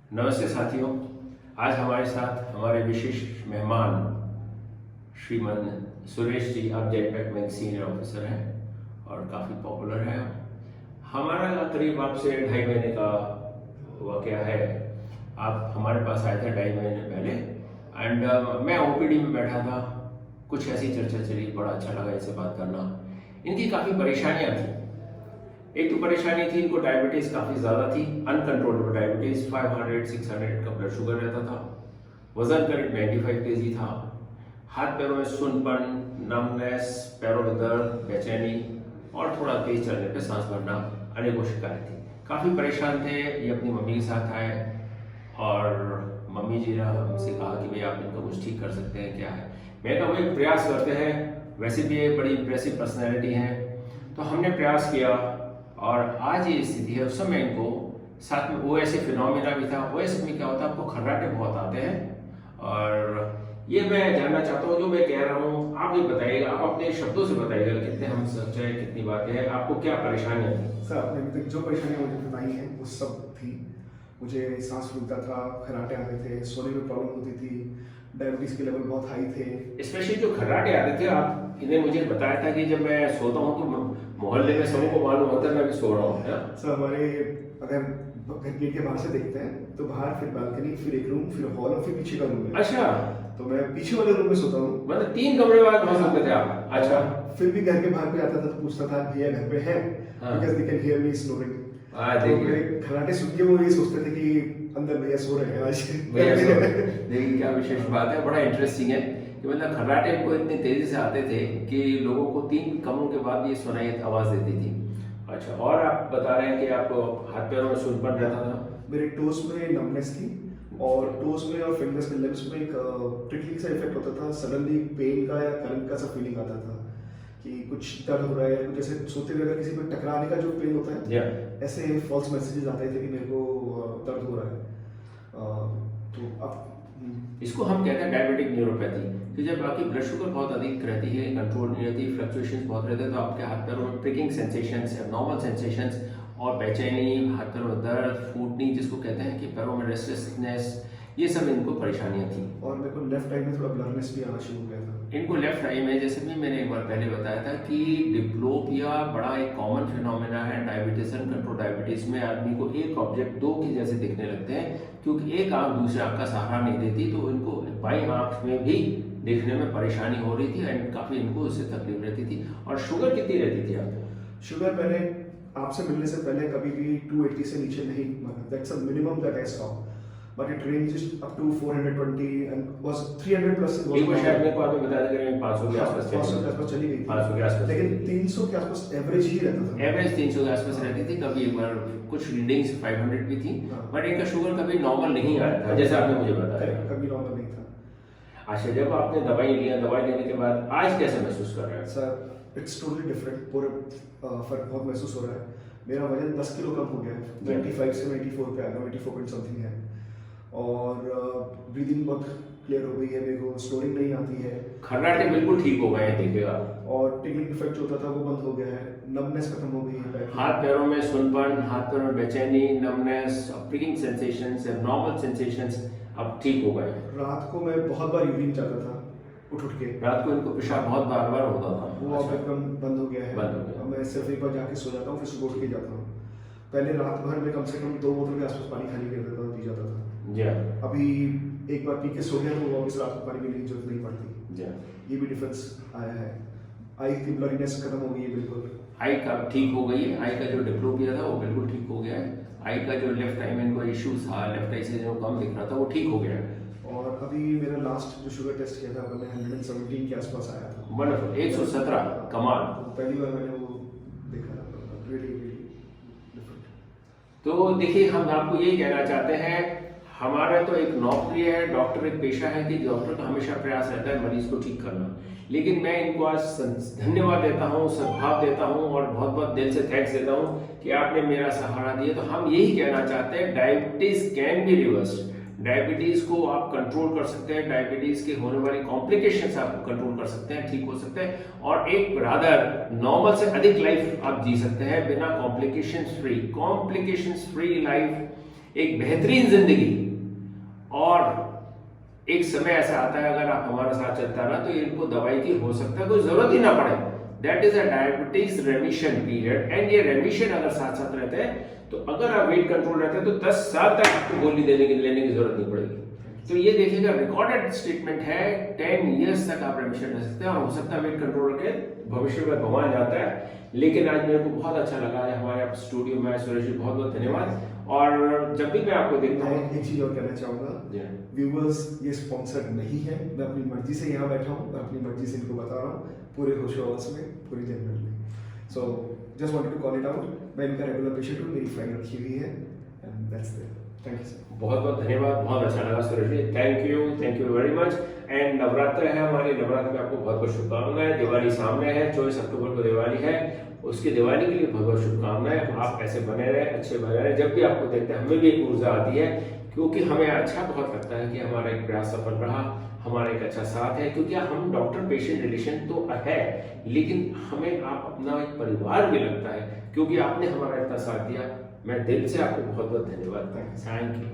नमस्ते साथियों। आज हमारे साथ हमारे विशिष्ट मेहमान श्रीमान सुरेश जी, आप जेटपैक में सीनियर ऑफिसर हैं और काफ़ी पॉपुलर हैं। हमारा करीब आपसे 2.5 महीने का वाकया है। आप हमारे पास आए थे 2.5 महीने पहले एंड मैं ओपीडी में बैठा था। कुछ ऐसी चर्चा चली, बड़ा अच्छा लगा इनसे बात करना। इनकी काफ़ी परेशानियाँ थी। एक तो परेशानी थी, इनको डायबिटीज काफ़ी ज़्यादा थी, अनकंट्रोलेबल डायबिटीज, 500-600 का ब्लड शुगर रहता था, वजन करीब 95 केजी था, हाथ पैरों में सुनपन, नमनेस, पैरों में दर्द, बेचैनी और थोड़ा तेज चलने पे सांस भरना, अनेकों शिकायत थी। काफ़ी परेशान थे। ये अपनी मम्मी के साथ आए और मम्मी जी ने हमसे कहा कि भाई आप इनको कुछ ठीक कर सकते हैं, क्या है। मैं कहा भाई प्रयास करते हैं, वैसे भी ये बड़ी इंप्रेसिव पर्सनैलिटी है। तो हमने प्रयास किया और आज ये स्थिति है। उस समय इनको साथ में ओएस फिनोमिना भी था। ओएस में क्या होता है, आपको खर्राटे बहुत आते हैं और ये मैं जानना चाहता हूँ, जो मैं कह रहा हूँ आप ये बताइएगा, आप अपने शब्दों से बताइएगा कितने हम सच है, कितनी बातें हैं, आपको क्या परेशानियाँ थी। सर, आपने अभी तक जो परेशानियां मुझे बताई हैं वो सब थी। मुझे सांस फूलता था, खर्राटे आते थे, सोने में प्रॉब्लम होती थी, डायबिटीज के लेवल बहुत हाई थे। स्पेशली जो खर्राटे आते थे, आप इन्हें मुझे बताया था कि जब मैं सोता हूँ तो मोहल्ले में सबको मालूम होता है मैं भी सो रहा हूँ। सर, हमारे अगर घर गेट के बाहर से देखते हैं तो बाहर, फिर बालकनी, फिर एक रूम, फिर हॉल और फिर पीछे का रूम है। अच्छा, तो मैं पीछे वाले रूम में सोता हूँ। मतलब 3 कमरे वाले हो सकते थे आप। अच्छा, फिर भी घर के बाहर कोई आता था तो पूछता था भैया घर पे है, because they can hear me snoring. तो मेरे खर्राटे सुन के वो ये सोचते थे कि अंदर भैया सो रहे हैं आज। देखिए क्या विशेष बात है, बड़ा इंटरेस्टिंग है कि मतलब खर्राटे को इतनी तेजी से आते थे कि लोगों को 3 कमरों के बाद ये सुनाई आवाज देती थी। अच्छा, और आप बता रहे हैं कि आपको हाथ पैरों में सुनपन रहता था। मेरे टोस में नमनेस थी और टोस में और फिंगर्स में, लिप्स में एक प्रिकलिंग सा इफेक्ट होता था। सडनली पेन का या करंट का सा फीलिंग आता था कि कुछ दर्द हो रहा है, जैसे सोते हुए अगर किसी को टकराने का जो पेन होता है, ऐसे फॉल्स मैसेजेस आते थे कि मेरे को दर्द हो रहा है। तो अब इसको हम कहते हैं डायबिटिक न्यूरोपैथी, कि जब आपकी ब्लड शुगर बहुत अधिक रहती है, कंट्रोल नहीं रहती, फ्लक्चुएशंस बहुत रहते हैं, तो आपके हाथ पैरों में प्रिकिंग सेंसेशंस, एबनॉर्मल सेंसेशंस और बेचैनी, हाथ पैरों में दर्द, फूटनी जिसको कहते हैं कि पैरों में रेस्टलेसनेस, ये सब इनको परेशानियां थी। और मेरे को लेफ्ट आई में थोड़ा ब्लरनेस भी आना शुरू हो गया था। इनको लेफ्ट आई में, जैसे भी मैंने एक बार पहले बताया था कि डिप्लोपिया बड़ा एक कॉमन फिनोमेना है डायबिटीज एंड कंट्रोल डायबिटीज में। आदमी को एक ऑब्जेक्ट 2 के जैसे दिखने लगते हैं, क्योंकि एक आंख दूसरे आंख का सहारा नहीं देती, तो इनको बाईं आंख में भी देखने में परेशानी हो रही थी एंड काफी इनको उससे तकलीफ रहती थी। और शुगर कितनी रहती थी आपको? शुगर मैंने आपसे मिलने से पहले कभी भी 280 से नीचे नहीं माना। That's a minimum that I saw, but it ranges up to 420 and was 300 plus. एक बार शायद मेरे को आपने बताया था कि 500 के आसपास 500 के आसपास चली गई थी, 500 के आसपास, लेकिन 300 के आसपास एवरेज ही रहता था। एवरेज 300 के आसपास रहती थी। कभी एक बार कुछ रीडिंग्स 500 भी थी, बट इनका शुगर कभी नॉर्मल नहीं आया था, जैसे आपने मुझे बताया। कभी नॉर्मल नहीं था। अच्छा, जब आपने दवाई लिया, दवाई लेने के बाद आज कैसे महसूस कर रहे हैं? Sir, it's totally different. पूरा फर्क बहुत महसूस हो रहा है। मेरा वजन 10 किलो कम हो गया है, 95 से 94 पे आ गया, 94 पॉइंट समथिंग है। और ब्रीदिंग बहुत क्लियर हो गई है, मेरे को स्नोरिंग नहीं आती है। खर्राटे बिल्कुल ठीक हो गए हैं, देखिएगा। और टिकलिंग इफेक्ट जो होता था वो बंद हो गया है, नमनेस खत्म हो गई है। हाथ पैरों में सुनपन, हाथ पैरों में बेचैनी, numbness, pricking sensations, abnormal sensations अब ठीक हो गए हैं। रात को मैं बहुत बार यूरिन जाता था उठ के। रात को इनको पेशाब बहुत बार बार होता था, वो अब एकदम बंद हो गया है। बंद हो गया। अब मैं सिर्फ एक बार जाके सो जाता हूँ, फिर सुबह उठ के जाता हूँ। पहले रात भर में कम से कम 2 बोतल के आसपास पानी खाली कर देता था, पी जाता था। जी, अभी एक बार पी के सो गया तो वापस रात को पानी पीने की जरूरत नहीं पड़ती। जी, ये भी डिफरेंस आया है। आई की ब्लरीनेस खत्म हो गई है बिल्कुल। आई का ठीक हो गई है। आई का जो डिप्लोपिया था वो बिल्कुल ठीक हो गया है। आई का जो लेफ्ट आई में इनको इश्यू था, लेफ्ट आई से जो कम दिख रहा था वो ठीक हो गया है। और अभी मेरा लास्ट जो शुगर टेस्ट किया था मैंने 117 के आसपास आया था। वंडरफुल, 117, कमाल। पहली बार मैंने वो देखा था, रियली डिफरेंट। तो देखिए, हम आपको यही कहना चाहते हैं, हमारा तो एक नौकरी है, डॉक्टर एक पेशा है कि डॉक्टर का हमेशा प्रयास रहता है मरीज को ठीक करना। लेकिन मैं इनको आज धन्यवाद देता हूँ, सद्भाव देता हूँ और बहुत बहुत दिल से थैंक्स देता हूँ कि आपने मेरा सहारा दिया। तो हम यही कहना चाहते हैं, diabetes can be reversed. Diabetes को आप कंट्रोल कर सकते हैं, डायबिटीज के होने वाली कॉम्प्लिकेशंस आप कंट्रोल कर सकते हैं, ठीक हो सकते हैं और एक रादर नॉर्मल से अधिक लाइफ आप जी सकते हैं बिना complications free. Complications free life एक बेहतरीन जिंदगी। और एक समय ऐसा आता है अगर आप हमारे साथ चलता रहा तो इनको दवाई की हो सकता है कोई जरूरत ही ना पड़े। That is a diabetes रेमिशन period. And ये रेमिशन अगर साथ साथ रहते हैं तो अगर आप वेट कंट्रोल रहते हैं तो 10 साल तक आपको गोली लेने की जरूरत नहीं पड़ेगी। तो ये देखिएगा रिकॉर्डेड स्टेटमेंट है, 10 इयर्स तक आप रेमिशन रह सकते हैं और हो सकता है वेट कंट्रोल रखे भविष्य में भगवान जाता है। लेकिन आज मेरे को बहुत अच्छा लगा है हमारे स्टूडियो में। सुरेश जी बहुत बहुत धन्यवाद। और जब भी मैं आपको देखता हूँ, एक चीज और कहना चाहूंगा, व्यूअर्स ये स्पॉन्सर्ड नहीं है, मैं अपनी मर्जी से यहाँ बैठा हूँ, मैं अपनी मर्जी से इनको बता रहा हूँ, पूरे होशो-हवास में, पूरी जनरल में। So just wanted to call it out. मैं इनका रेगुलर पेशेंट हूँ, मेरी फाइल रखी हुई है and that's it. Thank you sir. बहुत बहुत धन्यवाद, बहुत अच्छा लगा Suresh ji, thank you very much. And Navratra है हमारे, नवरात्र में आपको बहुत बहुत शुभकामनाएं। दिवाली सामने है, 24 अक्टूबर को दिवाली है, उसकी दिवाली के लिए बहुत बहुत शुभकामनाएं। आप ऐसे बने रहे, अच्छे बने रहे। जब भी आपको देखते हैं हमें भी एक ऊर्जा आती है, क्योंकि हमें अच्छा बहुत लगता है कि हमारा एक प्रयास सफल रहा, हमारा एक अच्छा साथ है। क्योंकि हम डॉक्टर पेशेंट रिलेशन तो है, लेकिन हमें आप अपना एक परिवार भी लगता है, क्योंकि आपने हमारा इतना साथ दिया। मैं दिल से आपको बहुत बहुत धन्यवाद। Thank you.